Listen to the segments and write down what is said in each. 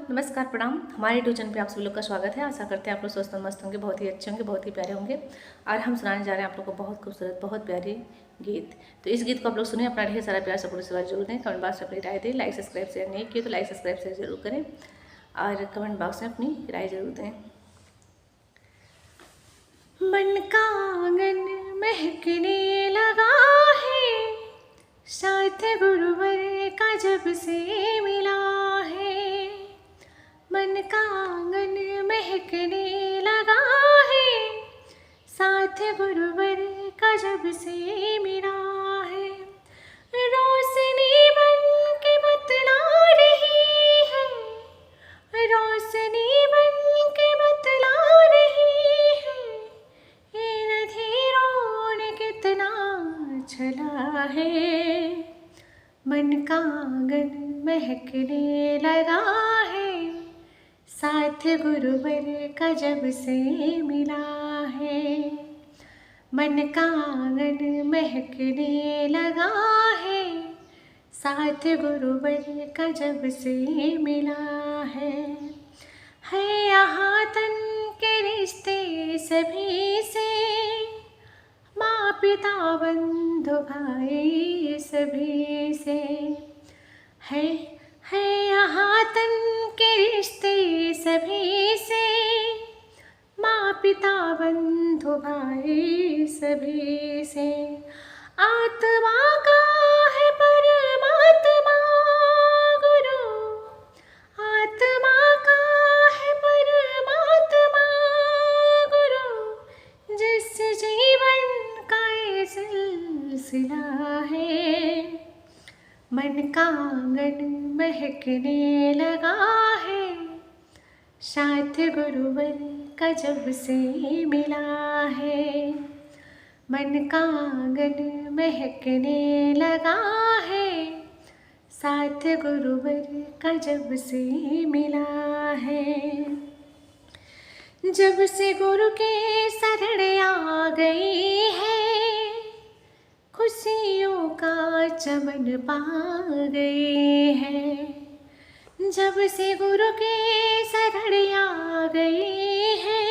नमस्कार, प्रणाम। हमारे यूट्यूब चैनल पे आप सभी लोग का स्वागत है। आशा करते हैं आप लोग स्वस्थ मस्त होंगे, बहुत ही अच्छे होंगे, बहुत ही प्यारे होंगे। और हम सुनाने जा रहे हैं आप लोग को बहुत खूबसूरत, बहुत प्यारी गीत। तो इस गीत को आप लोग सुने, अपना ढेर सारा प्यार सपोर्ट सवाल जरूर दें। कमेंट बॉक्स में अपनी राय दें। लाइक सब्सक्राइब शेयर नहीं किए तो लाइक सब्सक्राइब शेयर जरूर करें और कमेंट बॉक्स में अपनी राय जरूर दें। मन का आंगन महकने लगा है, साथ गुरुवर का जब से मिला है। मन का आंगन महकने लगा है, साथ गुरुवर का जब से मिला है। रोशनी बन के बतला रही है, रोशनी बन के बतला रही है। ये अंधेरों ने कितना छला है। मन का आंगन महकने लगा है, साथ गुरुवर का जब से मिला है। मन का आंगन महकने लगा है, साथ गुरुवर का जब से मिला है यहाँ तन के रिश्ते सभी से, माँ पिता बंधु भाई सभी से। है यहाँ तन के रिश्ते सभी से, माँ पिता बंधु भाई सभी से। आत्मा का है परमात्मा गुरु, आत्मा का है परमात्मा गुरु, जिस जीवन का ये सिलसिला है। मन का आंगन महकने लगा है, साथ गुरुवर का जब से मिला है। मन का आंगन महकने लगा है, साथ गुरुवर का जब से मिला है। जब से गुरु के शरण आ गई है, खुशियों का चमन पा गई है। जब से गुरु के शरण आ गई है,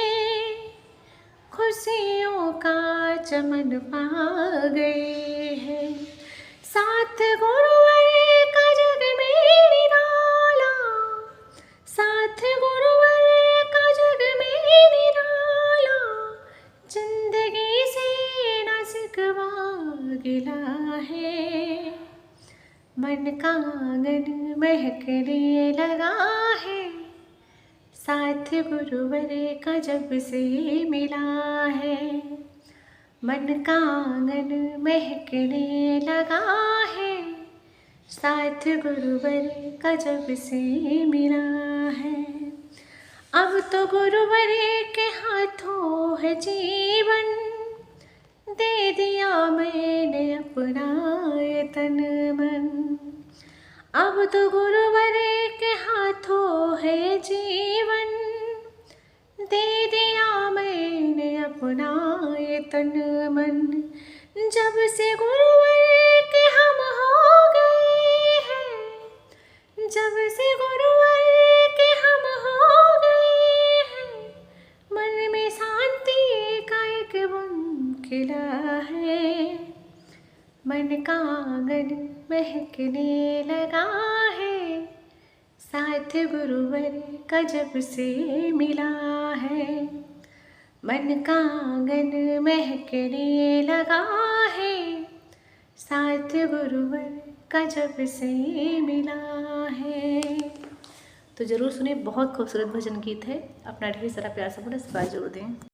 खुशियों का चमन पा गई है। साथ गुरुवर का जग में निराला, साथ गुरुवर का जग में निराला, जिंदगी से न सिकवा गिला है। मन का आंगन महकने लगा है, साथ गुरुवर का जब से मिला है। मन का आंगन महकने लगा है, साथ गुरुवर का जब से मिला है। अब तो गुरुवर के हाथों है जीवन, दे दिया मैंने अपना तन मन। अब तो गुरुवर के हाथों है जीवन, दे दिया मैंने अपना तन मन। जब से गुरुवर के हम हो गए हैं, जब से गुरुवर के हम हो गए हैं, मन में शांति का एक बूंद खिला है। मन का आंगन महकने लगा है, साथ गुरुवर का जब से मिला है। मन का आंगन महकने लगा है, साथ गुरुवर का जब से मिला है। तो ज़रूर सुने, बहुत खूबसूरत भजन गीत है। अपना ढेर सारा प्यार सपोर्ट जरूर दें।